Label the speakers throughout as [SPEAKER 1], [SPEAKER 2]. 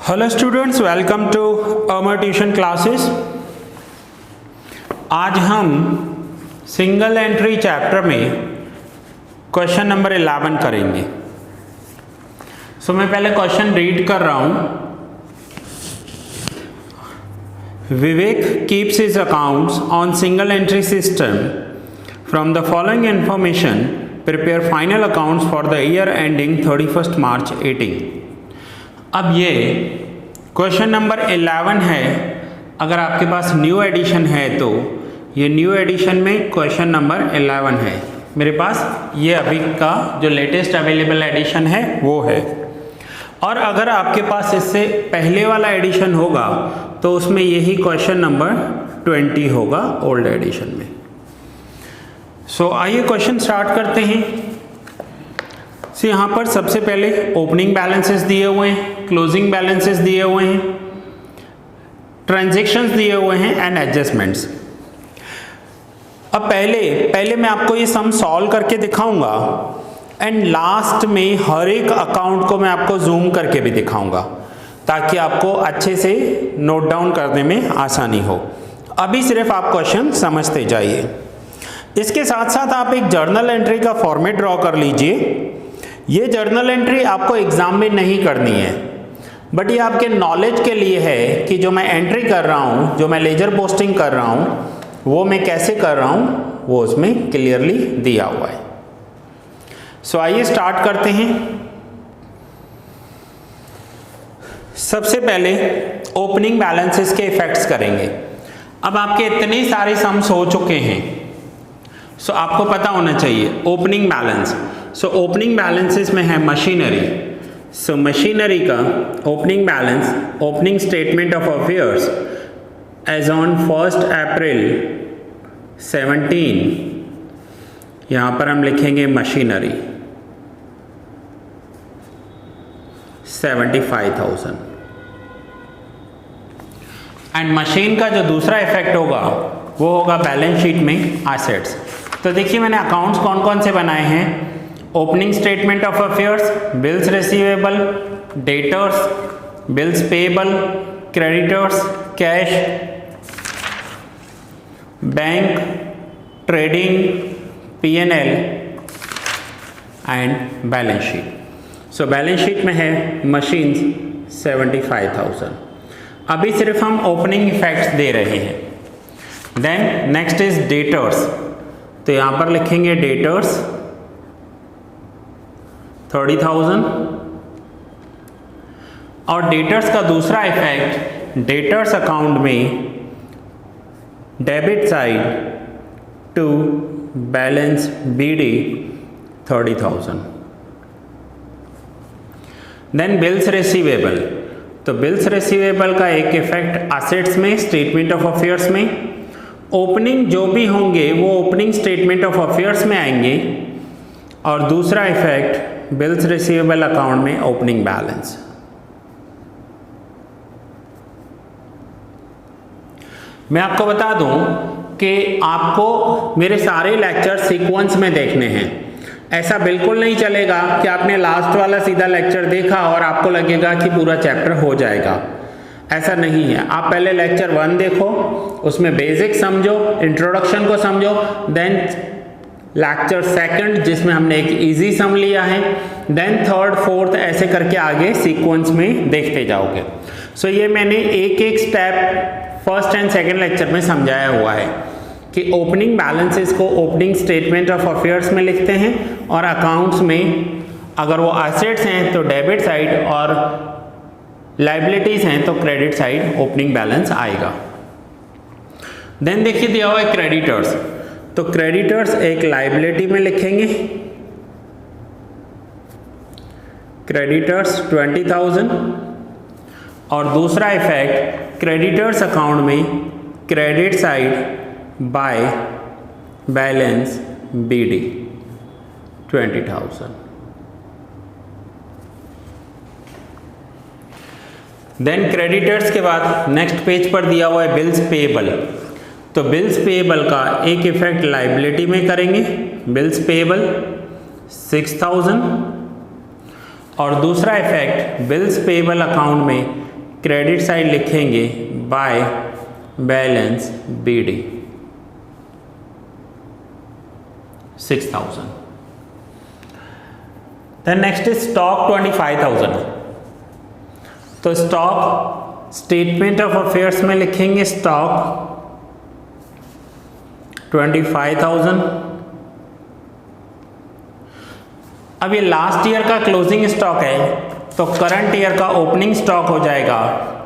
[SPEAKER 1] Hello students, welcome to Amar tuition classes. आज हम single entry chapter में क्वेश्चन नंबर 11 करेंगे। मैं पहले क्वेश्चन रीड कर रहा हूं। Vivek keeps his accounts on single entry system from the following information prepare final accounts for the year ending 31 March 18। अब ये क्वेश्चन नंबर 11 है। अगर आपके पास न्यू एडिशन है तो ये न्यू एडिशन में क्वेश्चन नंबर 11 है। मेरे पास ये अभी का जो लेटेस्ट अवेलेबल एडिशन है वो है। और अगर आपके पास इससे पहले वाला एडिशन होगा तो उसमें यही क्वेश्चन नंबर 20 होगा ओल्ड एडिशन में। आइए क्वेश्चन स्टार्ट करते हैं। यहाँ पर सबसे पहले ओपनिंग बैलेंसेस दिए हुए हैं, क्लोजिंग बैलेंसेस दिए हुए हैं, ट्रांजैक्शंस दिए हुए हैं एंड एडजस्टमेंट्स। अब पहले मैं आपको ये सम सॉल्व करके दिखाऊंगा एंड लास्ट में हर एक अकाउंट को मैं आपको जूम करके भी दिखाऊंगा ताकि आपको अच्छे से नोट डाउन करने में आसानी हो। अभी सिर्फ आप क्वेश्चन समझते जाइए। इसके साथ साथ आप एक जर्नल एंट्री का फॉर्मेट ड्रॉ कर लीजिए। ये जर्नल एंट्री आपको एग्जाम में नहीं करनी है, बट ये आपके नॉलेज के लिए है कि जो मैं एंट्री कर रहा हूँ, जो मैं लेजर पोस्टिंग कर रहा हूँ, वो मैं कैसे कर रहा हूँ वो उसमें क्लियरली दिया हुआ है। आइए स्टार्ट करते हैं। सबसे पहले ओपनिंग बैलेंसेस के इफेक्ट्स करेंगे। अब आपके इतने सारे सम्स हो चुके हैं, आपको पता होना चाहिए ओपनिंग बैलेंस। ओपनिंग बैलेंसेस में है मशीनरी। मशीनरी का opening balance, opening statement of affairs as on 1 April 17, यहाँ पर हम लिखेंगे मशीनरी 75,000। एंड मशीन का जो दूसरा इफेक्ट होगा वो होगा बैलेंस शीट में एसेट्स। तो देखिए मैंने अकाउंट्स कौन कौन से बनाए हैं। Opening statement of affairs, bills receivable, debtors, bills payable, creditors, cash, bank, trading, P&L and balance sheet. Balance sheet में है मशीन्स 75,000। अभी सिर्फ हम ओपनिंग इफेक्ट्स दे रहे हैं। Then next is debtors. तो यहां पर लिखेंगे डेटर्स 30,000। और डेटर्स का दूसरा इफेक्ट, डेटर्स अकाउंट में debit side to balance BD 30,000। Then bills receivable. तो बिल्स रिसीवेबल का एक इफेक्ट एसेट्स में, स्टेटमेंट ऑफ अफेयर्स में। ओपनिंग जो भी होंगे वो ओपनिंग स्टेटमेंट ऑफ अफेयर्स में आएंगे। और दूसरा इफेक्ट बिल्स रिसीवेबल अकाउंट में ओपनिंग बैलेंस। मैं आपको बता दूं कि आपको मेरे सारे लेक्चर सीक्वेंस में देखने हैं। ऐसा बिल्कुल नहीं चलेगा कि आपने लास्ट वाला सीधा लेक्चर देखा और आपको लगेगा कि पूरा चैप्टर हो जाएगा। ऐसा नहीं है। आप पहले लेक्चर 1 देखो, उसमें बेसिक समझो, इंट्रोडक्शन को समझो। देन लेक्चर 2 जिसमें हमने एक इजी सम लिया है। देन 3rd 4th ऐसे करके आगे सीक्वेंस में देखते जाओगे। ये मैंने एक एक step first and second lecture में समझाया हुआ है कि ओपनिंग बैलेंसेस को ओपनिंग स्टेटमेंट ऑफ अफेयर्स में लिखते हैं और अकाउंट्स में अगर वो एसेट्स हैं तो डेबिट साइड और लाइबिलिटीज हैं तो क्रेडिट साइड ओपनिंग बैलेंस आएगा। देन देखिए दिया हुआ है क्रेडिटर्स। तो क्रेडिटर्स एक लाइबिलिटी में लिखेंगे, क्रेडिटर्स 20,000। और दूसरा इफेक्ट क्रेडिटर्स अकाउंट में credit side by balance BD 20,000। Then creditors के बाद नेक्स्ट पेज पर दिया हुआ है बिल्स पेएबल। तो बिल्स पेएबल का एक इफेक्ट लाइबिलिटी में करेंगे, बिल्स पेएबल 6,000। और दूसरा इफेक्ट बिल्स पेएबल अकाउंट में क्रेडिट साइड लिखेंगे by balance BD 6000। Then next is stock 25,000। तो स्टॉक स्टेटमेंट ऑफ अफेयर्स में लिखेंगे स्टॉक 25,000। अब ये लास्ट ईयर का क्लोजिंग स्टॉक है, तो करंट ईयर का ओपनिंग स्टॉक हो जाएगा,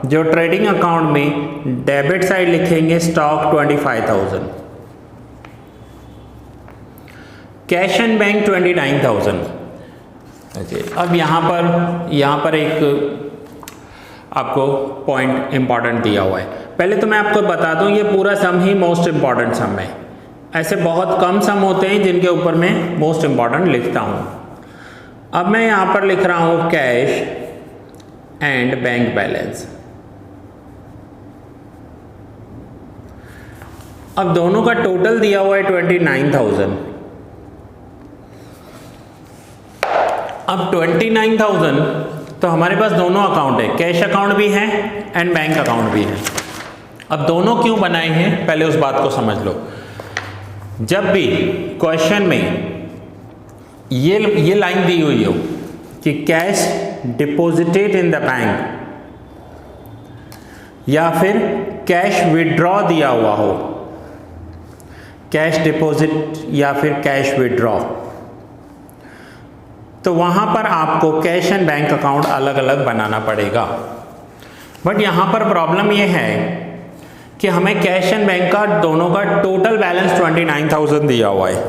[SPEAKER 1] जो ट्रेडिंग अकाउंट में डेबिट साइड लिखेंगे स्टॉक 25,000। Cash and bank 29,000। अब यहाँ पर एक आपको पॉइंट इंपॉर्टेंट दिया हुआ है। पहले तो मैं आपको बता दूं, ये पूरा सम ही मोस्ट इंपॉर्टेंट सम है। ऐसे बहुत कम सम होते हैं जिनके ऊपर मैं मोस्ट इंपॉर्टेंट लिखता हूं। अब मैं यहाँ पर लिख रहा हूं कैश एंड बैंक बैलेंस। अब दोनों का टोटल दिया हुआ है 29,000। अब 29,000 तो हमारे पास दोनों अकाउंट है, कैश अकाउंट भी है एंड बैंक अकाउंट भी है। अब दोनों क्यों बनाए हैं, पहले उस बात को समझ लो। जब भी क्वेश्चन में ये लाइन दी हुई हो कि cash deposited in the bank या फिर कैश विड्रॉ दिया हुआ हो, कैश डिपॉजिट या फिर कैश विड्रॉ, तो वहां पर आपको कैश एंड बैंक अकाउंट अलग अलग बनाना पड़ेगा। बट यहां पर प्रॉब्लम यह है कि हमें कैश एंड बैंक का दोनों का टोटल बैलेंस 29,000 दिया हुआ है।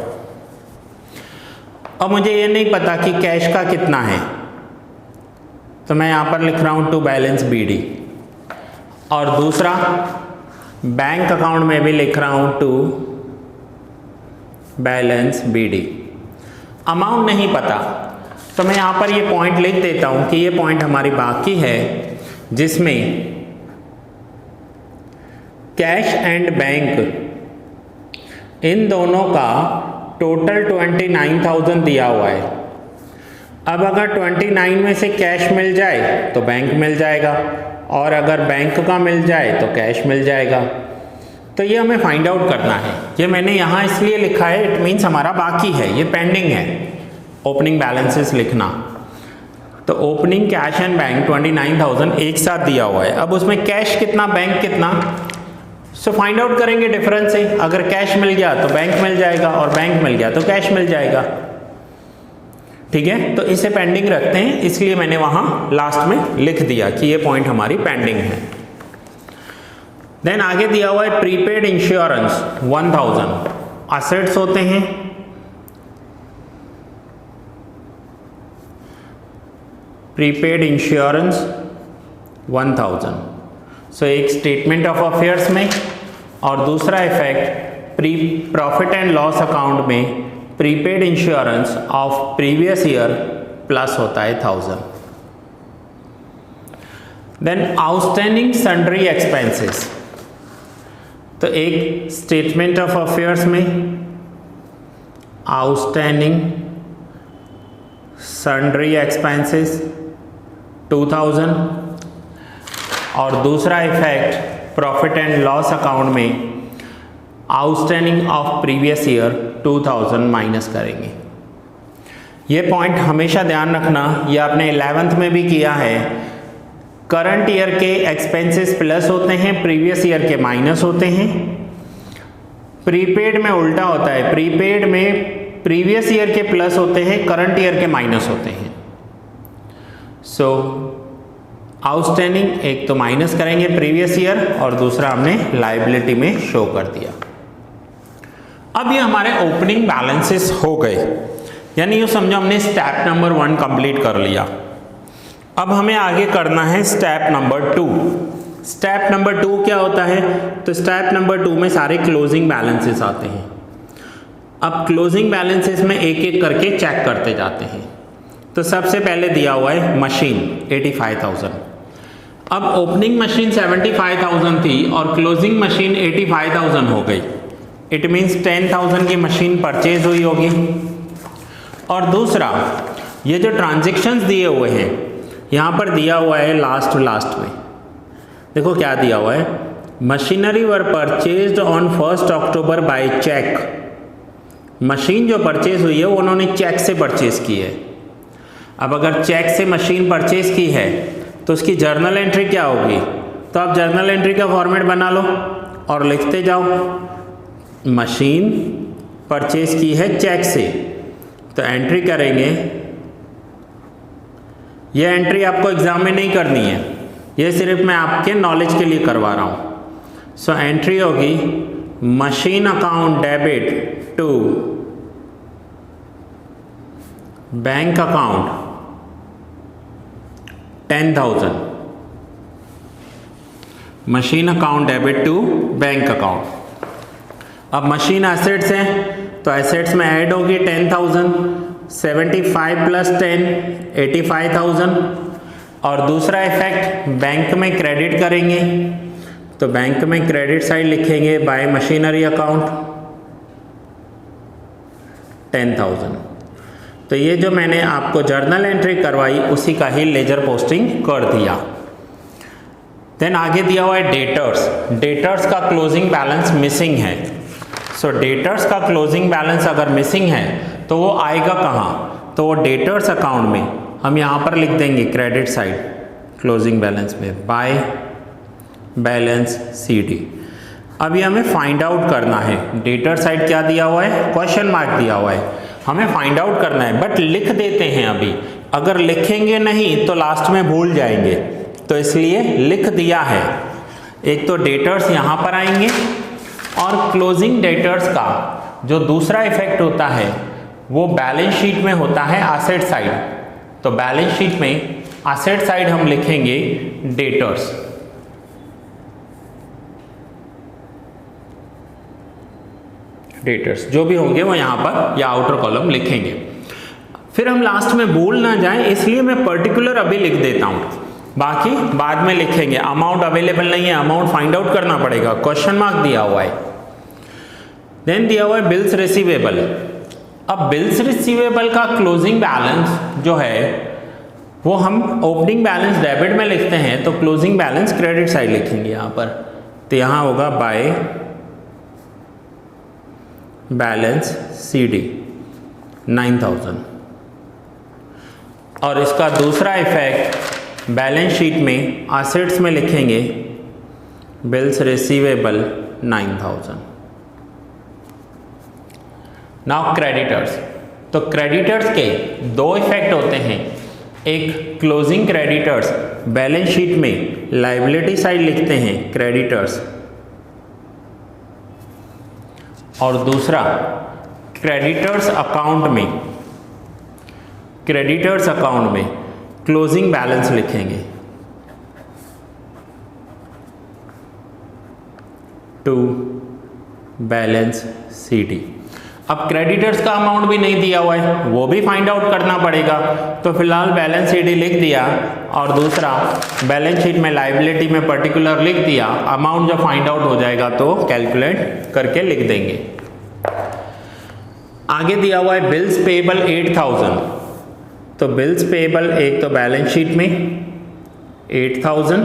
[SPEAKER 1] अब मुझे ये नहीं पता कि कैश का कितना है, तो मैं यहां पर लिख रहा हूं टू बैलेंस BD, और दूसरा बैंक अकाउंट में भी लिख रहा हूं टू बैलेंस BD। अमाउंट नहीं पता, तो मैं यहाँ पर ये पॉइंट लिख देता हूँ कि ये पॉइंट हमारी बाकी है, जिसमें कैश एंड बैंक इन दोनों का टोटल 29,000 दिया हुआ है। अब अगर 29 में से कैश मिल जाए तो बैंक मिल जाएगा, और अगर बैंक का मिल जाए तो कैश मिल जाएगा। तो ये हमें फाइंड आउट करना है। ये मैंने यहाँ इसलिए लिखा है, इट मीन्स हमारा बाकी है, ये पेंडिंग है ओपनिंग बैलेंसेस लिखना। तो ओपनिंग कैश एंड बैंक 29,000 एक साथ दिया हुआ है। अब उसमें कैश कितना बैंक कितना, सो फाइंड आउट करेंगे डिफरेंस से। अगर कैश मिल गया तो बैंक मिल जाएगा, और बैंक मिल गया तो कैश मिल जाएगा। ठीक है, तो इसे पेंडिंग रखते हैं, इसलिए मैंने वहां लास्ट में लिख दिया कि ये पॉइंट हमारी पेंडिंग है। देन आगे दिया हुआ है प्रीपेड इंश्योरेंस 1000 असेट्स होते हैं। प्रीपेड इंश्योरेंस 1000, सो एक स्टेटमेंट ऑफ अफेयर्स में, और दूसरा effect profit and loss account में prepaid insurance of previous year plus होता है 1000। देन आउटस्टैंडिंग सन्ड्री एक्सपेंसेस, तो एक स्टेटमेंट ऑफ अफेयर्स में आउटस्टैंडिंग सन्ड्री एक्सपेंसेस 2000, और दूसरा effect profit and loss account में outstanding of previous year 2000 minus करेंगे। ये पॉइंट हमेशा ध्यान रखना, ये आपने 11th में भी किया है। करंट ईयर के एक्सपेंसेस प्लस होते हैं, प्रीवियस ईयर के माइनस होते हैं। प्रीपेड में उल्टा होता है, प्रीपेड में प्रीवियस ईयर के प्लस होते हैं, करंट ईयर के माइनस होते हैं। सो आउटस्टैंडिंग एक तो माइनस करेंगे प्रीवियस ईयर, और दूसरा हमने लायबिलिटी में शो कर दिया। अब ये हमारे ओपनिंग बैलेंसेस हो गए, यानी ये समझो हमने स्टेप नंबर 1 कंप्लीट कर लिया। अब हमें आगे करना है स्टेप नंबर 2। स्टेप नंबर 2 क्या होता है, तो स्टेप नंबर 2 में सारे क्लोजिंग बैलेंसेस आते हैं। अब क्लोजिंग बैलेंसेस में एक एक करके चेक करते जाते हैं। तो सबसे पहले दिया हुआ है मशीन 85,000। अब ओपनिंग मशीन 75,000 थी और क्लोजिंग मशीन 85,000 हो गई। इट मीन्स 10,000 की मशीन परचेज हुई होगी। और दूसरा, ये जो ट्रांजेक्शन्स दिए हुए हैं यहाँ पर दिया हुआ है लास्ट में, देखो क्या दिया हुआ है, machinery were purchased on 1 October by cheque. Machine जो परचेज हुई है वो उन्होंने चेक से परचेज की है। अब अगर चेक से मशीन परचेज की है तो उसकी जर्नल एंट्री क्या होगी, तो आप जर्नल एंट्री का फॉर्मेट बना लो और लिखते जाओ, मशीन परचेज की है चेक से, तो एंट्री करेंगे। ये एंट्री आपको एग्जाम में नहीं करनी है, ये सिर्फ मैं आपके नॉलेज के लिए करवा रहा हूँ। सो एंट्री होगी machine account debit to bank account 10,000, machine account debit to bank account. अब मशीन एसेट्स हैं तो एसेट्स में ऐड होगी 10,000, 75 प्लस 10 85,000। और दूसरा इफेक्ट बैंक में क्रेडिट करेंगे, तो बैंक में क्रेडिट साइड लिखेंगे बाय मशीनरी अकाउंट 10,000। तो ये जो मैंने आपको जर्नल एंट्री करवाई उसी का ही लेजर पोस्टिंग कर दिया। देन आगे दिया हुआ है डेटर्स। डेटर्स का क्लोजिंग बैलेंस मिसिंग है। सो डेटर्स का क्लोजिंग बैलेंस अगर मिसिंग है तो वो आएगा कहाँ, तो वो डेटर्स अकाउंट में हम यहाँ पर लिख देंगे क्रेडिट साइड क्लोजिंग बैलेंस में बाय बैलेंस CD। अभी हमें फाइंड आउट करना है डेटर साइड क्या दिया हुआ है, क्वेश्चन मार्क दिया हुआ है, हमें फाइंड आउट करना है, बट लिख देते हैं अभी। अगर लिखेंगे नहीं तो लास्ट में भूल जाएंगे, तो इसलिए लिख दिया है। एक तो डेटर्स यहाँ पर आएंगे और क्लोजिंग डेटर्स का जो दूसरा इफेक्ट होता है वो बैलेंस शीट में होता है एसेट साइड। तो बैलेंस शीट में एसेट साइड हम लिखेंगे डेटर्स। डेटर्स जो भी होंगे वो यहाँ पर या आउटर कॉलम लिखेंगे। फिर हम लास्ट में भूल ना जाएं इसलिए मैं पर्टिकुलर अभी लिख देता हूँ, बाकी बाद में लिखेंगे। अमाउंट अवेलेबल नहीं है, अमाउंट फाइंड आउट करना पड़ेगा, क्वेश्चन मार्क दिया हुआ है। देन दिया हुआ है बिल्स रिसीवेबल। अब बिल्स रिसीवेबल का क्लोजिंग बैलेंस जो है वो हम ओपनिंग बैलेंस डेबिट में लिखते हैं, तो क्लोजिंग बैलेंस क्रेडिट साइड लिखेंगे यहाँ पर। तो यहाँ होगा बाय बैलेंस CD 9,000। और इसका दूसरा इफेक्ट बैलेंस शीट में एसेट्स में लिखेंगे बिल्स रिसीवेबल 9,000। Now creditors. तो क्रेडिटर्स के दो इफेक्ट होते हैं, एक क्लोजिंग क्रेडिटर्स बैलेंस शीट में लायबिलिटी साइड लिखते हैं क्रेडिटर्स, और दूसरा क्रेडिटर्स अकाउंट में क्लोजिंग बैलेंस लिखेंगे टू बैलेंस CD। अब क्रेडिटर्स का अमाउंट भी नहीं दिया हुआ है, वो भी फाइंड आउट करना पड़ेगा, तो फिलहाल बैलेंस CD लिख दिया और दूसरा बैलेंस शीट में लायबिलिटी में पर्टिकुलर लिख दिया। अमाउंट जब फाइंड आउट हो जाएगा तो कैलकुलेट करके लिख देंगे। आगे दिया हुआ है बिल्स पेबल 8,000। तो बिल्स पेबल एक तो बैलेंस शीट में 8,000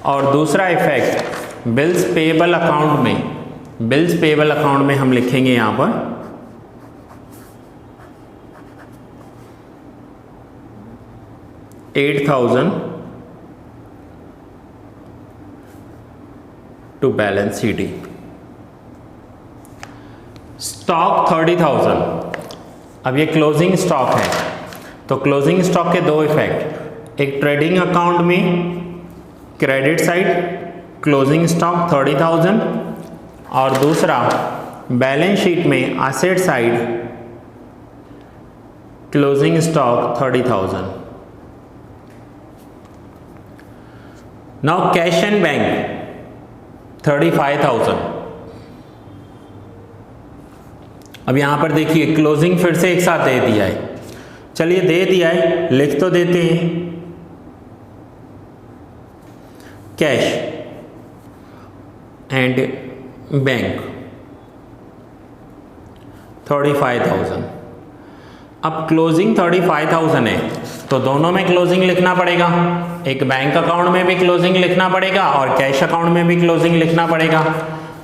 [SPEAKER 1] और दूसरा इफेक्ट बिल्स पेबल अकाउंट में, बिल्स पेबल अकाउंट में हम लिखेंगे यहां पर 8,000 टू बैलेंस CD। स्टॉक 30,000। अब ये क्लोजिंग स्टॉक है, तो क्लोजिंग स्टॉक के दो इफेक्ट, एक ट्रेडिंग अकाउंट में क्रेडिट साइड क्लोजिंग स्टॉक 30,000 और दूसरा बैलेंस शीट में asset side closing stock 30,000। Now cash and bank 35,000। अब यहां पर देखिए क्लोजिंग फिर से एक साथ दे दिया है, चलिए दे दिया है लिख तो देते हैं। Cash and bank 35,000। अब क्लोजिंग 35,000 है तो दोनों में क्लोजिंग लिखना पड़ेगा, एक बैंक अकाउंट में भी क्लोजिंग लिखना पड़ेगा और कैश अकाउंट में भी क्लोजिंग लिखना पड़ेगा।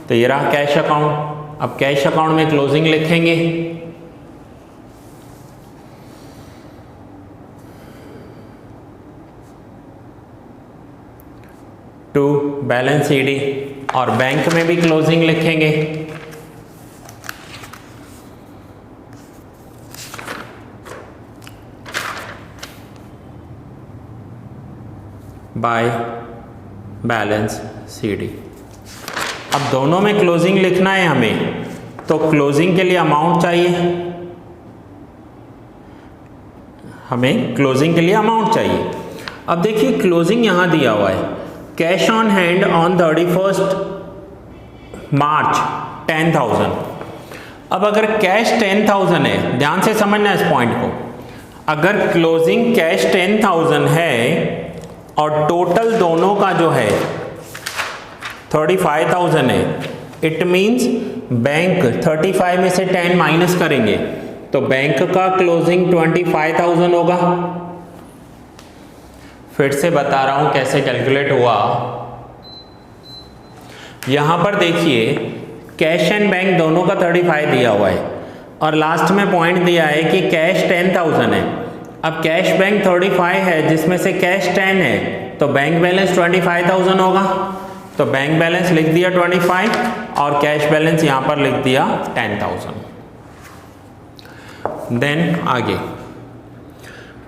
[SPEAKER 1] तो ये रहा कैश अकाउंट। अब कैश अकाउंट में क्लोजिंग लिखेंगे, टू बैलेंस ईडी, और बैंक में भी क्लोजिंग लिखेंगे, बाय बैलेंस सीडी। अब दोनों में क्लोजिंग लिखना है हमें, तो क्लोजिंग के लिए अमाउंट चाहिए, हमें क्लोजिंग के लिए अमाउंट चाहिए। अब देखिए क्लोजिंग यहां दिया हुआ है, कैश ऑन हैंड ऑन 31 मार्च 10,000। अब अगर कैश 10,000 है, ध्यान से समझना इस पॉइंट को, अगर क्लोजिंग कैश 10,000 है और टोटल दोनों का जो है 35,000 है, इट मीन्स बैंक 35 में से 10 माइनस करेंगे तो बैंक का क्लोजिंग 25,000 होगा। फिर से बता रहा हूं कैसे कैलकुलेट हुआ। यहां पर देखिए कैश एंड बैंक दोनों का 35 दिया हुआ है और लास्ट में पॉइंट दिया है कि कैश 10,000 है। अब कैश बैंक 35 है जिसमें से कैश 10 है तो बैंक बैलेंस 25,000 होगा, तो बैंक बैलेंस लिख दिया 25 और कैश बैलेंस यहां पर लिख दिया 10,000। देन आगे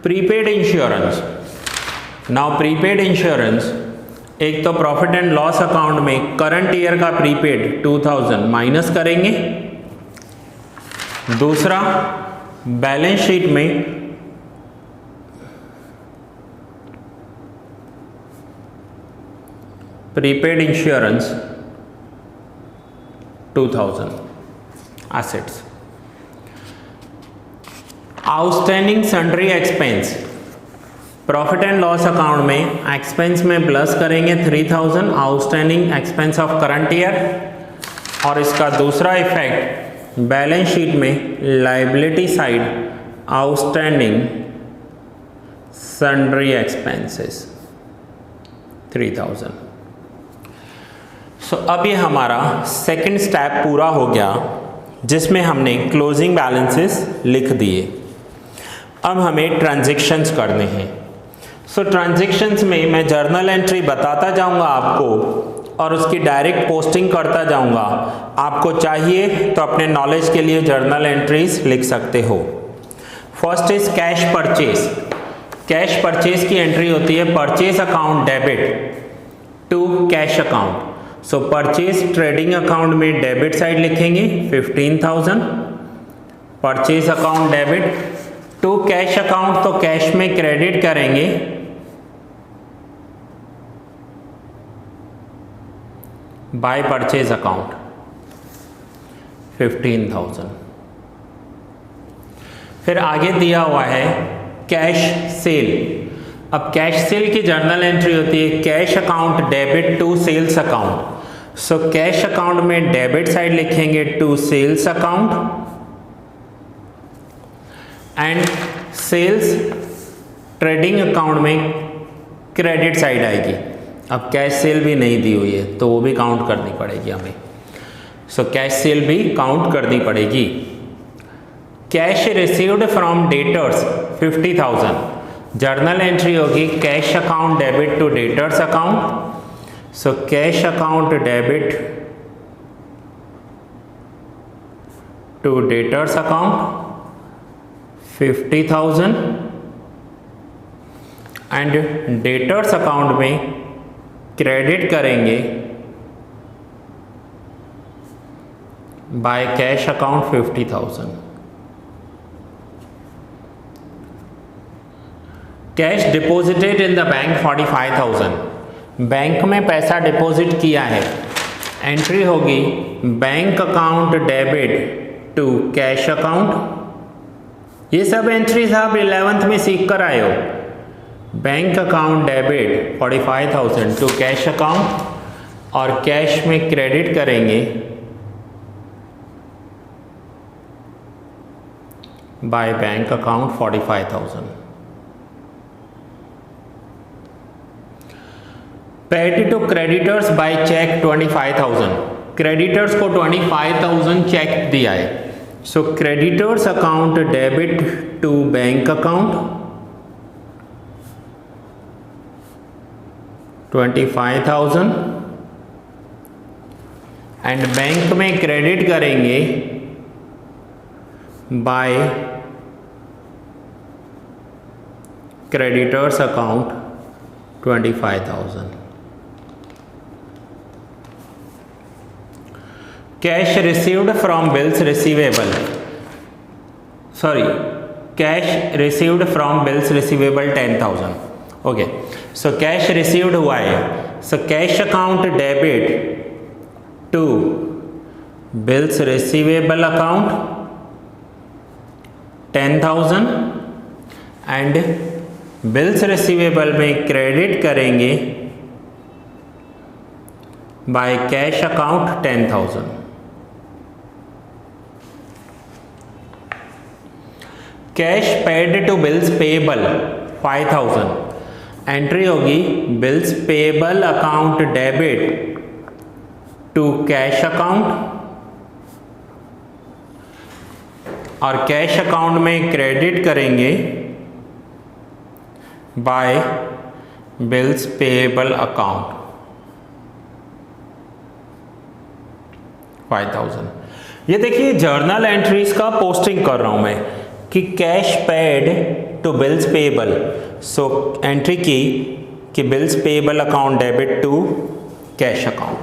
[SPEAKER 1] prepaid insurance. Now prepaid insurance, एक तो प्रॉफिट एंड लॉस अकाउंट में करंट ईयर का प्रीपेड 2000 माइनस करेंगे, दूसरा बैलेंस शीट में prepaid insurance 2000 assets. Outstanding sundry expense, profit and loss account में एक्सपेंस में प्लस करेंगे 3000 outstanding expense of current year, और इसका दूसरा इफेक्ट बैलेंस शीट में liability side outstanding sundry expenses 3000। सो अब ये हमारा सेकंड स्टेप पूरा हो गया जिसमें हमने क्लोजिंग बैलेंसेस लिख दिए। अब हमें ट्रांजैक्शंस करने हैं। सो ट्रांजैक्शंस में मैं जर्नल एंट्री बताता जाऊंगा आपको और उसकी डायरेक्ट पोस्टिंग करता जाऊंगा। आपको चाहिए तो अपने नॉलेज के लिए जर्नल एंट्रीज लिख सकते हो। First is cash purchase. Cash purchase की एंट्री होती है purchase account debit to cash account. So purchase trading account में डेबिट साइड लिखेंगे 15,000, purchase account debit to cash account, तो कैश में क्रेडिट करेंगे बाय परचेज अकाउंट 15,000। फिर आगे दिया हुआ है कैश सेल। अब कैश सेल की जर्नल एंट्री होती है cash account debit to sales account. So cash account में डेबिट साइड लिखेंगे to sales account and sales trading account में क्रेडिट साइड आएगी। अब कैश सेल भी नहीं दी हुई है तो वो भी काउंट करनी पड़ेगी हमें। सो कैश सेल भी काउंट करनी पड़ेगी। Cash received from debtors 50,000, journal entry होगी cash account debit to debtors account. So cash account debit to debtors account 50,000 and debtors account में क्रेडिट करेंगे by cash account 50,000। Cash deposited in the bank 45,000, bank में पैसा deposit किया है, entry होगी bank account debit to cash account. ये सब entries आप 11th में सीख कर आए हो। Bank account debit 45,000 to cash account और कैश में क्रेडिट करेंगे by bank account 45,000। Paid to creditors by cheque 25,000। Creditors को 25,000 चेक दिया है। So creditors account debit to bank account 25,000 and bank में क्रेडिट करेंगे by creditors account 25,000। Cash received from bills receivable, cash received from bills receivable 10,000। Okay, so cash received हुआ है, so cash account debit to bills receivable account 10,000 and bills receivable में credit करेंगे by cash account 10,000। Cash paid to bills payable 5,000। Entry होगी bills payable account debit to cash account और cash account में credit करेंगे by bills payable account 5,000। ये देखिए journal entries का posting कर रहा हूं मैं कि cash paid to bills payable. So entry की कि bills payable account debit to cash account.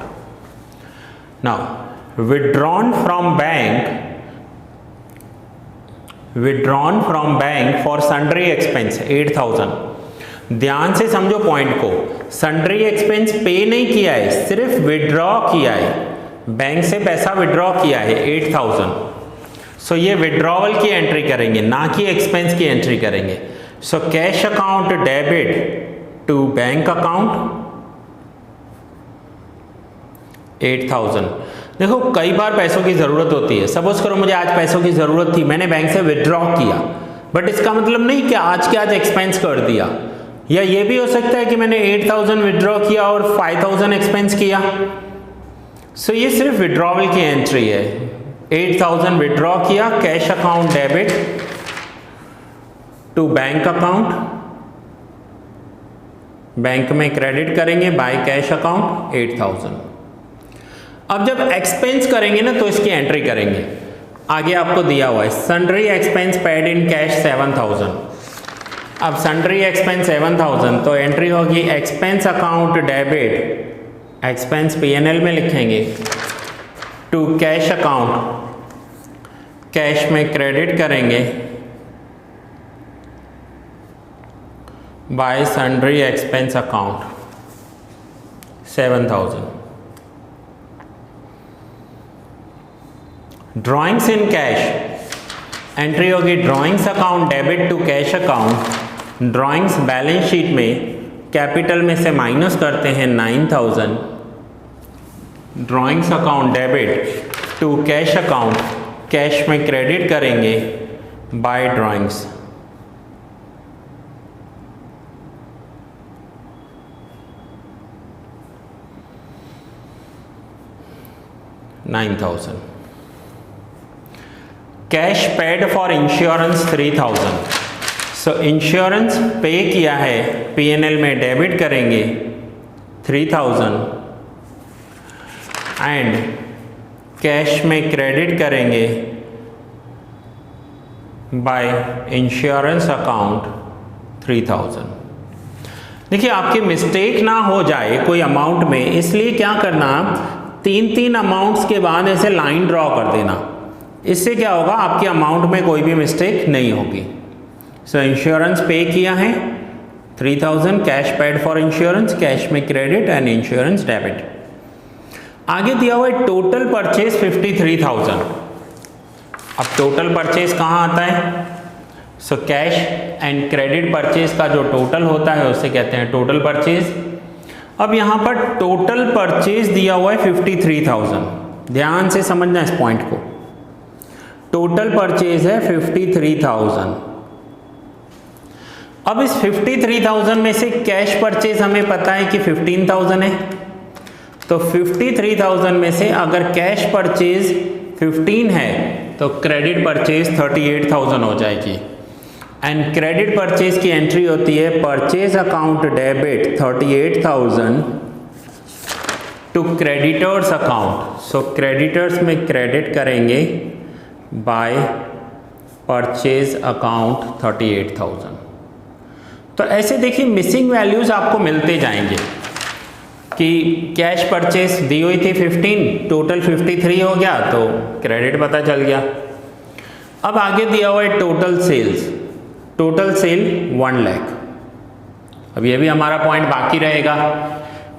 [SPEAKER 1] Now withdrawn from bank for sundry expense 8,000। ध्यान से समझो पॉइंट को, सन्ड्री एक्सपेंस पे नहीं किया है, सिर्फ विड्रॉ किया है, बैंक से पैसा विड्रॉ किया है 8,000। सो ये विड्रॉवल की एंट्री करेंगे, ना कि एक्सपेंस की एंट्री करेंगे। So cash account debit to bank account 8,000। देखो कई बार पैसों की जरूरत होती है, सपोज करो मुझे आज पैसों की जरूरत थी, मैंने बैंक से विड्रॉ किया, बट इसका मतलब नहीं कि आज के आज एक्सपेंस कर दिया। या ये भी हो सकता है कि मैंने 8,000 विड्रॉ किया और 5,000 एक्सपेंस किया। सो ये सिर्फ विड्रॉवल की एंट्री है। 8,000 विड्रॉ किया, cash account debit to bank account, bank में क्रेडिट करेंगे बाय कैश अकाउंट 8,000। अब जब एक्सपेंस करेंगे ना तो इसकी एंट्री करेंगे। आगे आपको दिया हुआ है sundry expense paid in cash 7,000। अब सन्ड्री एक्सपेंस 7,000 तो एंट्री होगी expense account debit, expense P&L में लिखेंगे टू कैश अकाउंट, कैश में क्रेडिट करेंगे by sundry expense account 7,000। Drawings in cash, entry होगी drawings account debit to cash account. Drawings balance sheet में capital में से माइनस करते हैं 9,000। Drawings account debit to cash account, cash में credit करेंगे by drawings. $9,000। Cash paid for insurance 3,000। So insurance पे किया है, P&L में डेबिट करेंगे 3,000 एंड कैश में क्रेडिट करेंगे बाय इंश्योरेंस अकाउंट 3,000। देखिए आपकी मिस्टेक ना हो जाए कोई अमाउंट में, इसलिए क्या करना, 3 अमाउंट्स के बाद ऐसे लाइन ड्रॉ कर देना। इससे क्या होगा, आपके अमाउंट में कोई भी मिस्टेक नहीं होगी। सो इंश्योरेंस पे किया है 3,000, cash paid for insurance, cash में क्रेडिट एंड इंश्योरेंस डेबिट। आगे दिया हुआ है टोटल परचेज 53,000। अब टोटल परचेज कहाँ आता है? So cash and credit purchase का जो टोटल होता है उसे कहते हैं टोटल परचेज। अब यहाँ पर टोटल परचेज दिया हुआ है 53,000। ध्यान से समझना इस पॉइंट को। टोटल परचेज है 53,000। अब इस 53,000 में से कैश परचेज हमें पता है कि 15,000 है, तो 53,000 में से अगर कैश परचेज 15 है तो क्रेडिट परचेज 38,000 हो जाएगी। एंड क्रेडिट परचेज की एंट्री होती है purchase account debit 38,000 to creditors account. So creditors में क्रेडिट करेंगे बाय परचेज अकाउंट 38,000। तो ऐसे देखिए मिसिंग वैल्यूज आपको मिलते जाएंगे कि कैश परचेज दी हुई थी 15, टोटल 53 हो गया तो क्रेडिट पता चल गया। अब आगे दिया हुआ है total sales, total sale 1 lakh. अब ये भी हमारा पॉइंट बाकी रहेगा,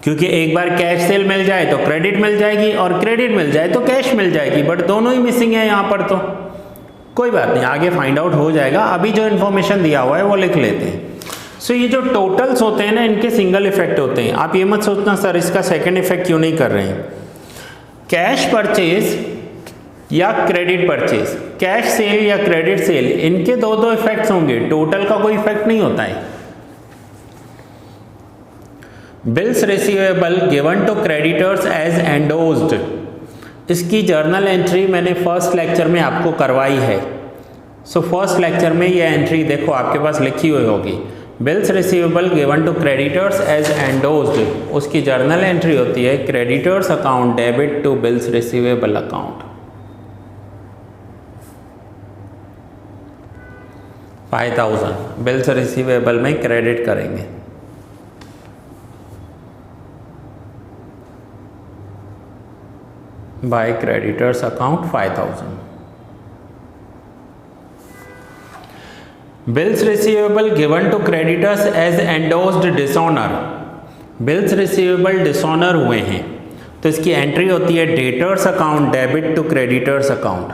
[SPEAKER 1] क्योंकि एक बार कैश सेल मिल जाए तो क्रेडिट मिल जाएगी और क्रेडिट मिल जाए तो कैश मिल जाएगी, बट दोनों ही मिसिंग है यहाँ पर। तो कोई बात नहीं, आगे फाइंड आउट हो जाएगा, अभी जो इन्फॉर्मेशन दिया हुआ है वो लिख लेते हैं। सो ये जो टोटल्स होते हैं ना, इनके सिंगल इफेक्ट होते हैं। आप ये मत सोचना सर इसका सेकंड इफेक्ट क्यों नहीं कर रहे हैं। कैश परचेज या क्रेडिट परचेज, कैश सेल या क्रेडिट सेल, इनके दो इफेक्ट्स होंगे, टोटल का कोई इफेक्ट नहीं होता है। Bills receivable given to creditors as endorsed, इसकी जर्नल एंट्री मैंने फर्स्ट लेक्चर में आपको करवाई है। सो फर्स्ट लेक्चर में ये एंट्री देखो आपके पास लिखी हुई होगी, bills receivable given to creditors as endorsed, उसकी जर्नल एंट्री होती है creditors account debit to bills receivable account 5,000 bills receivable में क्रेडिट करेंगे। By creditors account 5,000। Bills receivable given to creditors as endorsed dishonour, bills receivable dishonour हुए हैं तो इसकी entry होती है debtors account debit to creditors account,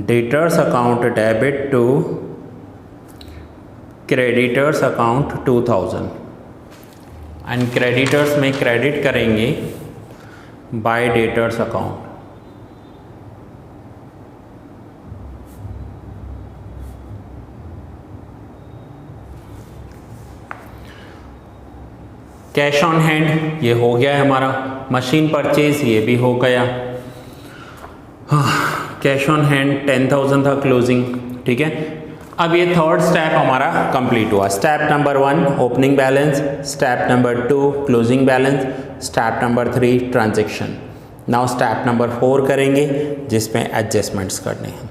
[SPEAKER 1] debtors account debit to creditors account 2,000 and creditors में credit करेंगे bye debtors account. Cash on hand ये हो गया है हमारा, मशीन परचेज ये भी हो गया। कैश ऑन हैंड 10,000 था क्लोजिंग, ठीक है। अब ये थर्ड स्टेप हमारा कंप्लीट हुआ। Step number 1 opening balance, step number 2 closing balance, step number 3 transaction. Now step number 4 करेंगे जिसमें एडजस्टमेंट्स करने हैं।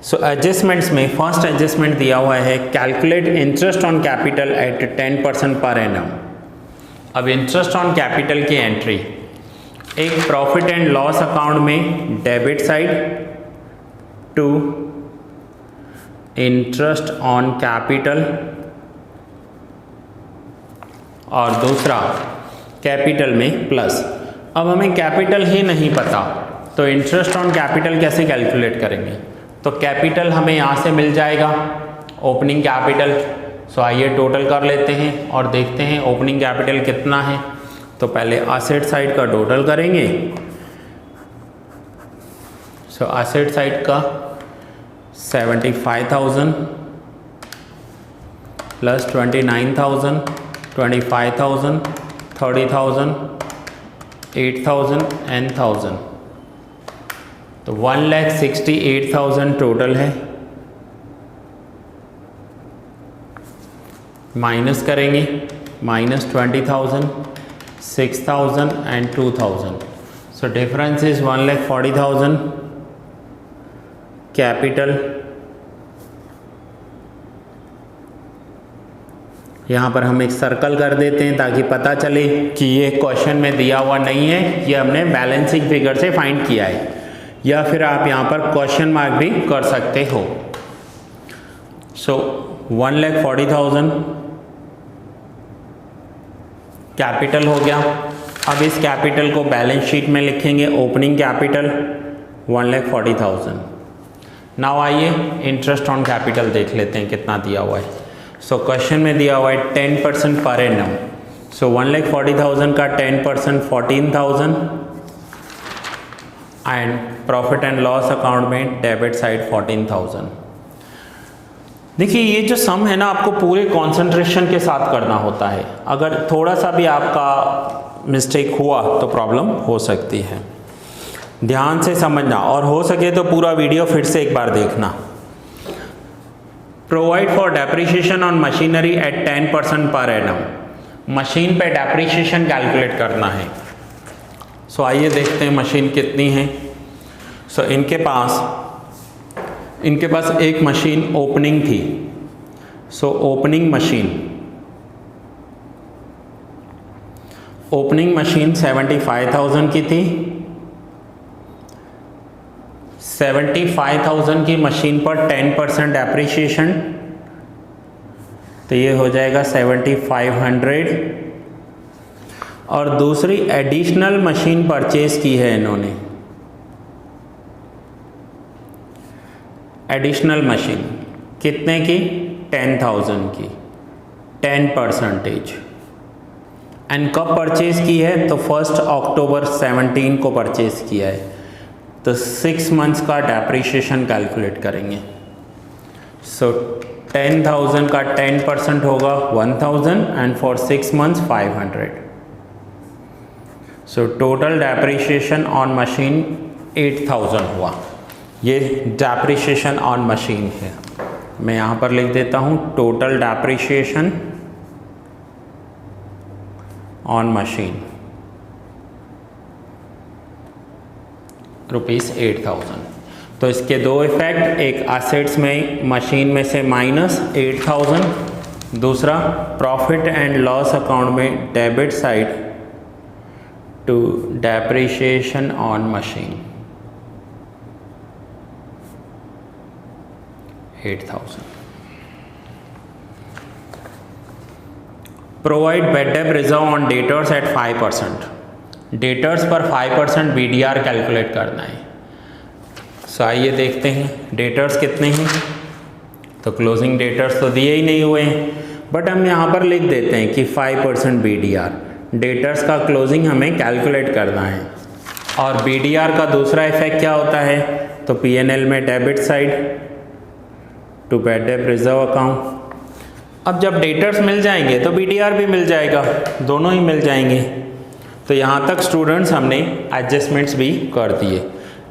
[SPEAKER 1] सो एडजस्टमेंट्स में फर्स्ट एडजस्टमेंट दिया हुआ है calculate interest on capital at 10% पर एनम। अब इंटरेस्ट ऑन कैपिटल की एंट्री एक प्रॉफिट एंड लॉस अकाउंट में debit side to interest on capital और दूसरा कैपिटल में प्लस। अब हमें कैपिटल ही नहीं पता तो इंटरेस्ट ऑन कैपिटल कैसे कैलकुलेट करेंगे। तो कैपिटल हमें यहाँ से मिल जाएगा ओपनिंग कैपिटल। सो आइए टोटल कर लेते हैं और देखते हैं ओपनिंग कैपिटल कितना है। तो पहले असेट साइड का टोटल करेंगे। सो असेट साइड का 75,000 प्लस 29,000, 25,000, 30,000, 8,000 एंड 1,000, तो 1,68,000 टोटल है। माइनस करेंगे -20,000, 6,000 and 2,000। So difference is 1,40,000 capital. यहाँ पर हम एक सर्कल कर देते हैं ताकि पता चले कि ये क्वेश्चन में दिया हुआ नहीं है, ये हमने बैलेंसिंग फिगर से फाइंड किया है, या फिर आप यहाँ पर क्वेश्चन मार्क भी कर सकते हो। सो 1,40,000 कैपिटल हो गया। अब इस कैपिटल को बैलेंस शीट में लिखेंगे ओपनिंग कैपिटल 1,40,000। नाउ आइए इंटरेस्ट ऑन कैपिटल देख लेते हैं कितना दिया हुआ है। सो क्वेश्चन में दिया हुआ है 10% पर एनम। सो 1,40,000 का 10% 14,000 and profit and loss account में डेबिट साइड 14,000। देखिए ये जो सम है ना आपको पूरे कंसंट्रेशन के साथ करना होता है, अगर थोड़ा सा भी आपका मिस्टेक हुआ तो प्रॉब्लम हो सकती है। ध्यान से समझना और हो सके तो पूरा वीडियो फिर से एक बार देखना। Provide for depreciation on machinery at 10% पर एनम, मशीन पे डेप्रिसिएशन कैलकुलेट करना है। सो आइए देखते हैं मशीन कितनी है। सो इनके पास एक मशीन ओपनिंग थी। सो ओपनिंग मशीन 75,000 की थी। 75,000 की मशीन पर 10% एप्रिसिएशन, तो ये हो जाएगा 7,500। और दूसरी एडिशनल मशीन परचेज की है इन्होंने, एडिशनल मशीन कितने की? 10,000 की, 10%। एंड कब परचेज की है? तो 1 अक्टूबर 17 को परचेज किया है। तो 6 मंथ्स का डेप्रिसिएशन कैलकुलेट करेंगे। सो 10,000 का 10% होगा 1,000 and for 6 months 500। So total depreciation on machine 8,000 हुआ। ये डेप्रिसिएशन ऑन मशीन है। मैं यहाँ पर लिख देता हूँ टोटल डेप्रिसिएशन ऑन मशीन ₹8,000। तो इसके दो इफेक्ट, एक एसेट्स में मशीन में से माइनस 8,000, दूसरा प्रॉफिट एंड लॉस अकाउंट में debit side to depreciation on machine 8,000। Provide bad debt reserve on debtors at 5%, debtors पर 5% BDR कैलकुलेट करना है। सो आइए देखते हैं डेटर्स कितने हैं। तो क्लोजिंग डेटर्स तो दिए ही नहीं हुए हैं, बट हम यहाँ पर लिख देते हैं कि 5% BDR, डेटर्स का क्लोजिंग हमें कैलकुलेट करना है। और BDR का दूसरा इफेक्ट क्या होता है? तो P&L में debit side to bad debt reserve account. अब जब डेटर्स मिल जाएंगे तो BDR भी मिल जाएगा, दोनों ही मिल जाएंगे। तो यहाँ तक स्टूडेंट्स हमने एडजस्टमेंट्स भी कर दिए।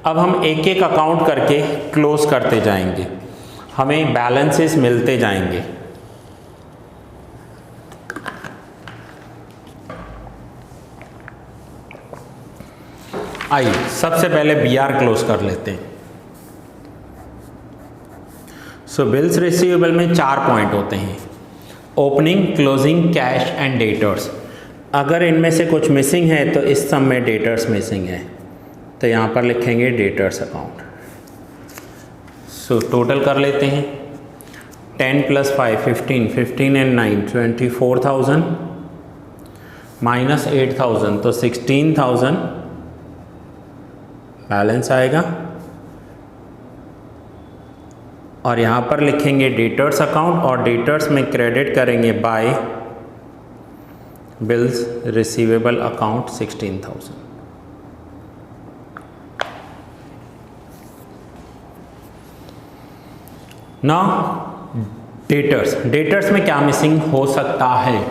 [SPEAKER 1] अब हम एक एक अकाउंट करके क्लोज करते जाएंगे, हमें बैलेंसेस मिलते जाएंगे। आइए सबसे पहले BR क्लोज कर लेते हैं। सो बिल्स रिसीवेबल में 4 पॉइंट होते हैं, opening, closing, cash and debtors. अगर इनमें से कुछ मिसिंग है तो इस सम में डेटर्स मिसिंग है, तो यहाँ पर लिखेंगे डेटर्स अकाउंट। सो टोटल कर लेते हैं। 10 + 5 15, 15 and 9 24,000 माइनस 8,000 तो 16,000 बैलेंस आएगा। और यहाँ पर लिखेंगे डेटर्स अकाउंट और डेटर्स में क्रेडिट करेंगे by bills receivable account 16,000। Now debtors में क्या मिसिंग हो सकता है?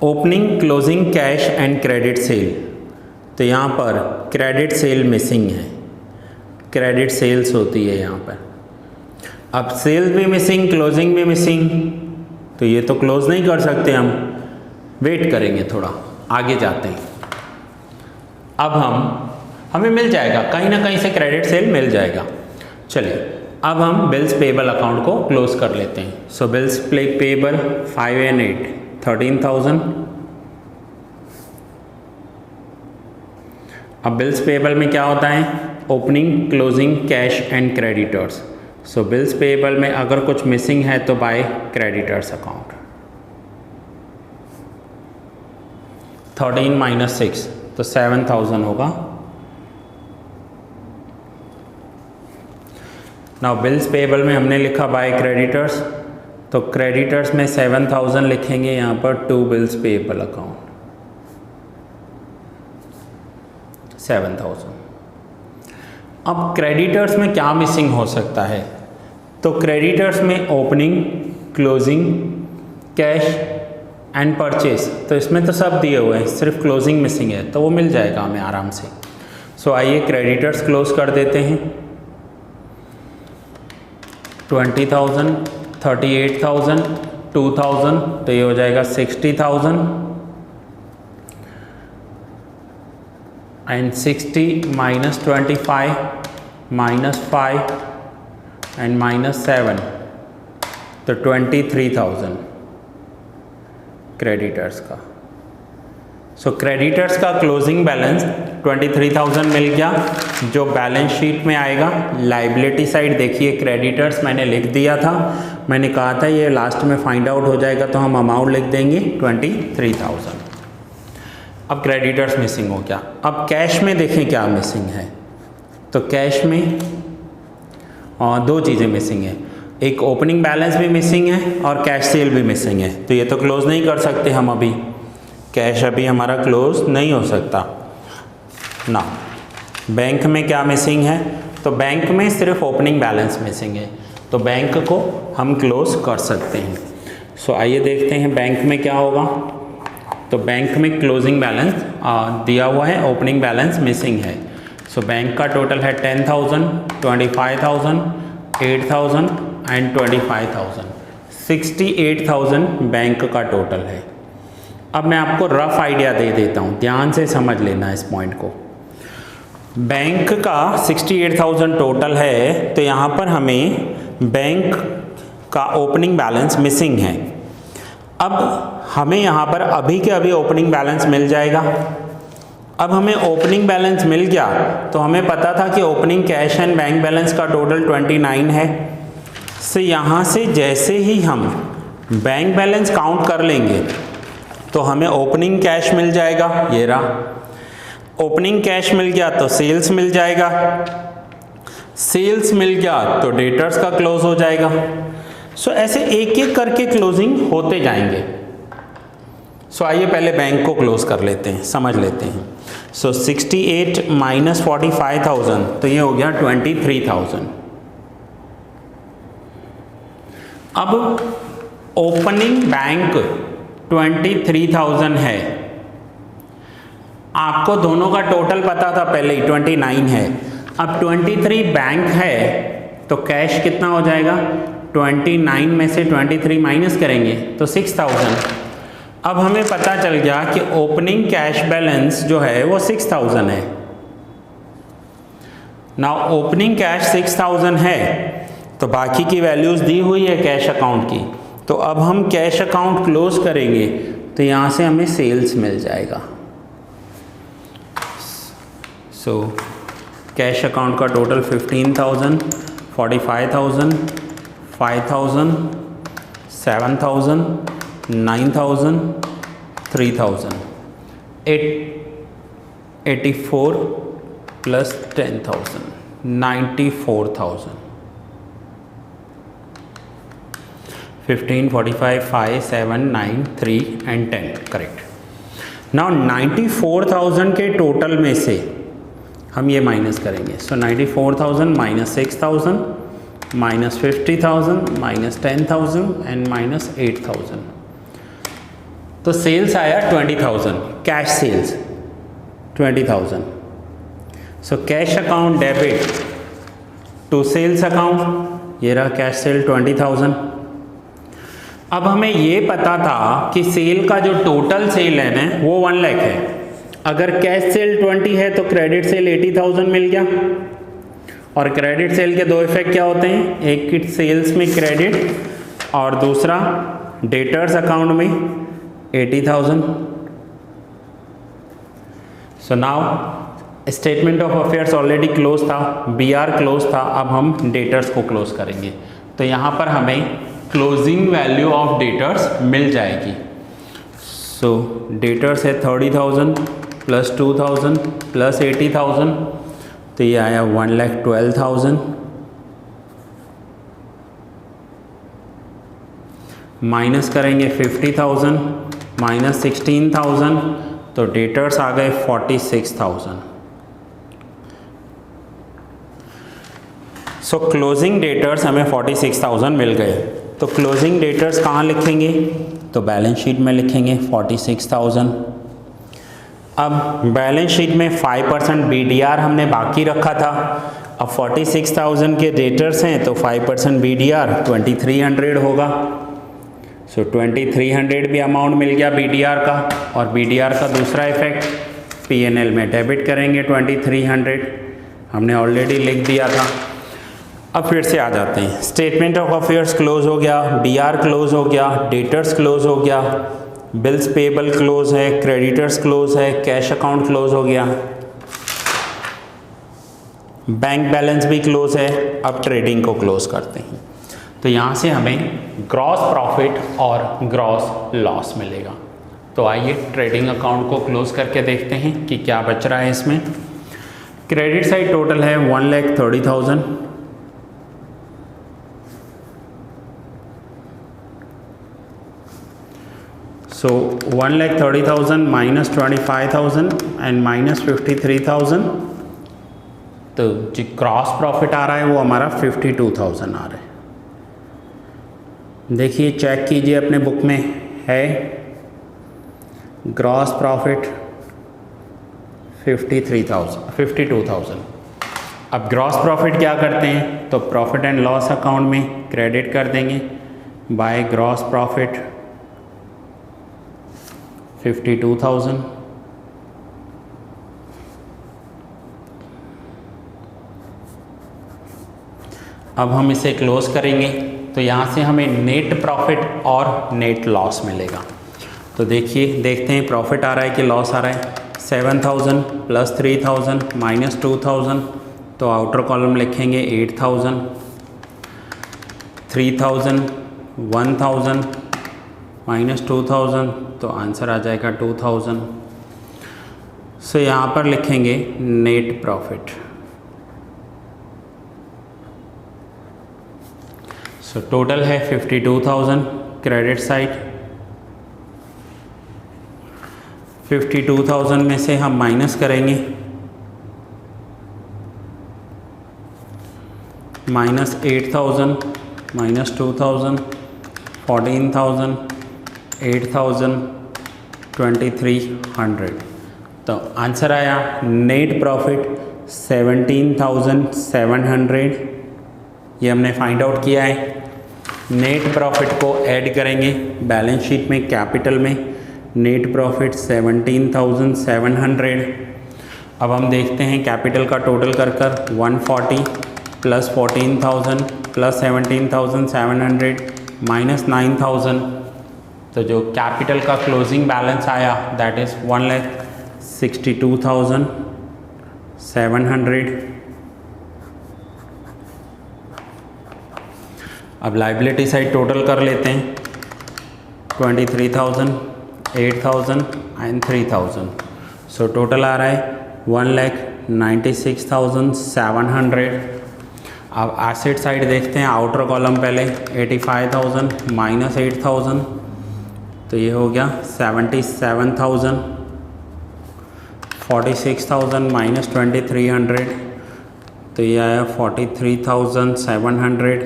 [SPEAKER 1] Opening, closing, cash and credit sale. तो यहाँ पर क्रेडिट सेल मिसिंग है, क्रेडिट सेल्स होती है यहाँ पर। अब सेल भी मिसिंग, क्लोजिंग भी मिसिंग, तो ये तो क्लोज नहीं कर सकते हम, वेट करेंगे थोड़ा, आगे जाते हैं। अब हमें मिल जाएगा, कहीं ना कहीं से क्रेडिट सेल मिल जाएगा। चलिए अब हम बिल्स पेबल अकाउंट को क्लोज कर लेते हैं। सो बिल्स पेबल 5 and 8 13,000। अब बिल्स पेबल में क्या होता है? Opening, closing, cash and creditors. So bills payable में अगर कुछ मिसिंग है तो बाय क्रेडिटर्स अकाउंट। 13 - 6 तो 7,000 होगा। नाउ बिल्स पेबल में हमने लिखा बाय क्रेडिटर्स, तो क्रेडिटर्स में 7,000 लिखेंगे यहाँ पर टू बिल्स पेबल अकाउंट 7,000। अब क्रेडिटर्स में क्या मिसिंग हो सकता है? तो क्रेडिटर्स में opening, closing, cash and purchase, तो इसमें तो सब दिए हुए हैं, सिर्फ क्लोजिंग मिसिंग है, तो वो मिल जाएगा हमें आराम से। सो आइए क्रेडिटर्स क्लोज कर देते हैं। 20,000, 38,000, 2,000, तो ये हो जाएगा 60,000 and 60 minus 25 minus 5 and minus 7, तो 23,000 क्रेडिटर्स का। सो क्रेडिटर्स का क्लोजिंग बैलेंस 23,000 मिल गया, जो बैलेंस शीट में आएगा। लाइबिलिटी साइड देखिए, क्रेडिटर्स मैंने लिख दिया था, मैंने कहा था ये लास्ट में फाइंड आउट हो जाएगा, तो हम अमाउंट लिख देंगे 23,000। अब क्रेडिटर्स मिसिंग हो गया। अब कैश में देखें क्या मिसिंग है। तो कैश में दो चीज़ें मिसिंग है, एक ओपनिंग बैलेंस भी मिसिंग है और कैश सेल भी मिसिंग है। तो ये तो क्लोज नहीं कर सकते हम अभी, कैश अभी हमारा क्लोज नहीं हो सकता ना। बैंक में क्या मिसिंग है? तो बैंक में सिर्फ ओपनिंग बैलेंस मिसिंग है, तो बैंक को हम क्लोज कर सकते हैं। सो आइए देखते हैं बैंक में क्या होगा। तो बैंक में क्लोजिंग बैलेंस दिया हुआ है, ओपनिंग बैलेंस मिसिंग है। सो बैंक का टोटल है 10,000, 25,000, 8,000 एंड 25,000, 68,000 बैंक का टोटल है। अब मैं आपको रफ आइडिया दे देता हूँ, ध्यान से समझ लेना इस पॉइंट को। बैंक का 68,000 टोटल है, तो यहाँ पर हमें बैंक का ओपनिंग बैलेंस मिसिंग है। अब हमें यहाँ पर अभी के अभी ओपनिंग बैलेंस मिल जाएगा। अब हमें ओपनिंग बैलेंस मिल गया, तो हमें पता था कि opening cash and bank balance का टोटल 29 है। से यहाँ से जैसे ही हम बैंक बैलेंस काउंट कर लेंगे तो हमें ओपनिंग कैश मिल जाएगा, ये रहा। ओपनिंग कैश मिल गया तो सेल्स मिल जाएगा, सेल्स मिल गया तो डेटर्स का क्लोज हो जाएगा। सो ऐसे एक एक करके क्लोजिंग होते जाएंगे। सो आइए पहले बैंक को क्लोज कर लेते हैं, समझ लेते हैं। सो 68 माइनस 45,000, तो ये हो गया 23,000। अब ओपनिंग बैंक 23,000 है, आपको दोनों का टोटल पता था पहले ही 29 है। अब 23 बैंक है तो कैश कितना हो जाएगा? 29 में से 23 माइनस करेंगे तो 6,000। अब हमें पता चल गया कि ओपनिंग कैश बैलेंस जो है वो 6,000 है। नाउ ओपनिंग कैश 6,000 है, तो बाकी की वैल्यूज दी हुई है कैश अकाउंट की, तो अब हम कैश अकाउंट क्लोज करेंगे तो यहाँ से हमें सेल्स मिल जाएगा। सो कैश अकाउंट का total 15,000, 45,000, 5,000, 7,000, 9,000, 3,000, 84 plus 10,000, 94,000। 15, 45, 5, 7, 9, 3 and 10, correct. Now 94,000 के टोटल में से हम ये माइनस करेंगे। So 94,000 minus 6,000 minus 50,000 minus 10,000 and minus 8,000। तो सेल्स आया 20,000, cash sales 20,000। So cash account debit to sales account, ये रहा कैश सेल 20,000। अब हमें ये पता था कि सेल का जो टोटल सेल है ना वो 1 लाख है। अगर कैश सेल 20 है तो क्रेडिट सेल 80,000 मिल गया। और क्रेडिट सेल के दो इफेक्ट क्या होते हैं, एक कि सेल्स में क्रेडिट और दूसरा डेटर्स अकाउंट में 80,000। So now statement of affairs already close था, BR क्लोज था, अब हम डेटर्स को क्लोज करेंगे। तो यहाँ पर हमें क्लोजिंग वैल्यू ऑफ डेटर्स मिल जाएगी। सो डेटर्स है 30,000 प्लस 2,000 प्लस 80,000, तो ये आया 1,12,000 माइनस करेंगे 50,000 माइनस 16,000, तो डेटर्स आ गए 46,000। सो क्लोजिंग डेटर्स हमें 46,000 मिल गए। तो क्लोजिंग डेटर्स कहाँ लिखेंगे? तो बैलेंस शीट में लिखेंगे 46,000। अब बैलेंस शीट में 5% BDR हमने बाकी रखा था। अब 46,000 के डेटर्स हैं तो 5% BDR 2300 होगा। सो 2300 भी अमाउंट मिल गया BDR का। और BDR का दूसरा इफेक्ट P&L में डेबिट करेंगे 2300, हमने ऑलरेडी लिख दिया था। अब फिर से आ जाते हैं। स्टेटमेंट ऑफ अफेयर्स क्लोज हो गया, BR क्लोज हो गया, डेटर्स क्लोज हो गया, बिल्स पेबल क्लोज है, क्रेडिटर्स क्लोज है, कैश अकाउंट क्लोज हो गया, बैंक बैलेंस भी क्लोज है। अब ट्रेडिंग को क्लोज करते हैं। तो यहाँ से हमें ग्रॉस प्रॉफिट और ग्रॉस लॉस मिलेगा। तो आइए ट्रेडिंग अकाउंट को क्लोज करके देखते हैं कि क्या बच रहा है इसमें। क्रेडिट साइड टोटल है 1,30,000। So 1,30,000 minus 25,000 and minus 53,000, तो जो क्रॉस प्रॉफिट आ रहा है वो हमारा 52,000 आ रहा है। देखिए चेक कीजिए अपने बुक में है ग्रॉस प्रॉफिट 52,000। अब ग्रॉस प्रॉफिट क्या करते हैं? तो प्रॉफिट एंड लॉस अकाउंट में क्रेडिट कर देंगे बाय ग्रॉस प्रॉफिट 52,000। अब हम इसे क्लोज करेंगे तो यहाँ से हमें नेट प्रॉफिट और नेट लॉस मिलेगा। तो देखिए देखते हैं प्रॉफिट आ रहा है कि लॉस आ रहा है। 7,000 प्लस 3,000 माइनस 2,000, तो आउटर कॉलम लिखेंगे 8,000, 3,000, 1,000 माइनस 2,000, तो आंसर आ जाएगा 2,000। सो यहाँ पर लिखेंगे नेट प्रॉफिट। सो टोटल है 52,000 क्रेडिट साइड। 52,000 में से हम माइनस करेंगे माइनस 8,000 माइनस 2,000 14,000 8,000 2,300, तो आंसर आया नेट प्रॉफिट 17,700। ये हमने फाइंड आउट किया है। नेट प्रॉफिट को ऐड करेंगे बैलेंस शीट में कैपिटल में, नेट प्रॉफिट 17,700। अब हम देखते हैं कैपिटल का टोटल कर 140 प्लस 14,000 प्लस 17,700 माइनस 9,000, तो जो कैपिटल का क्लोजिंग बैलेंस आया दैट इज़ 1,62,700। अब लाइबिलिटी साइड टोटल कर लेते हैं 23,000 8,000 एंड 3,000। सो टोटल आ रहा है 1,96,700। अब एसेट साइड देखते हैं आउटर कॉलम पहले 85,000 माइनस 8,000, तो ये हो गया 77,000। 46,000 माइनस 2,300, तो ये आया 43,700।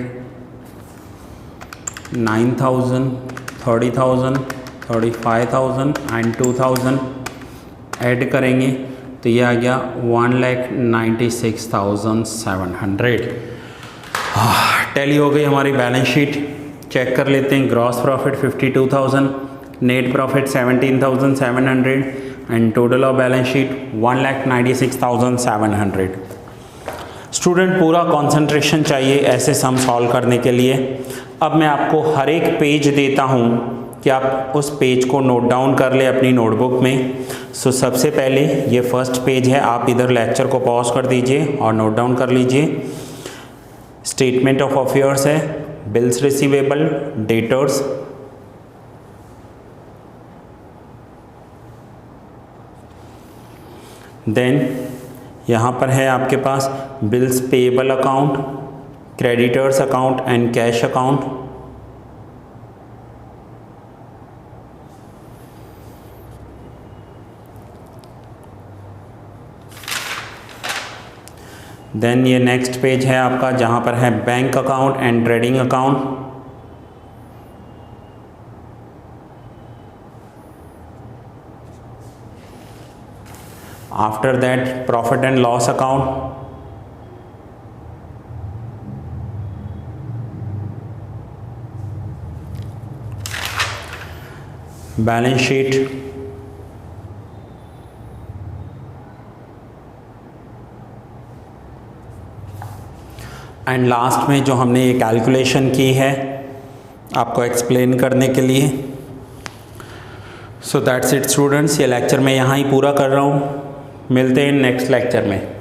[SPEAKER 1] 9,000 30,000 35,000 एंड 2,000 ऐड करेंगे तो ये आ गया 1,96,700। टैली हो गई हमारी बैलेंस शीट। चेक कर लेते हैं। Gross profit 52,000, net profit 17,700 and total of balance sheet 1,96,700। Student पूरा कंसंट्रेशन चाहिए ऐसे सम सॉल्व करने के लिए। अब मैं आपको हर एक पेज देता हूँ कि आप उस पेज को नोट डाउन कर ले अपनी नोटबुक में। सो सबसे पहले ये फर्स्ट पेज है, आप इधर लेक्चर को पॉज कर दीजिए और नोट डाउन कर लीजिए। स्टेटमेंट ऑफ अफेयर्स है, बिल्स रिसीवेबल, डेटर्स, देन यहाँ पर है आपके पास bills payable account, creditors account and cash account. Then ये नेक्स्ट पेज है आपका जहाँ पर है bank account and trading account. After that profit and loss account, balance sheet, and last में जो हमने ये कैलकुलेशन की है आपको एक्सप्लेन करने के लिए। सो दैट्स इट स्टूडेंट्स, ये लेक्चर मैं यहाँ ही पूरा कर रहा हूँ। मिलते हैं नेक्स्ट लेक्चर में।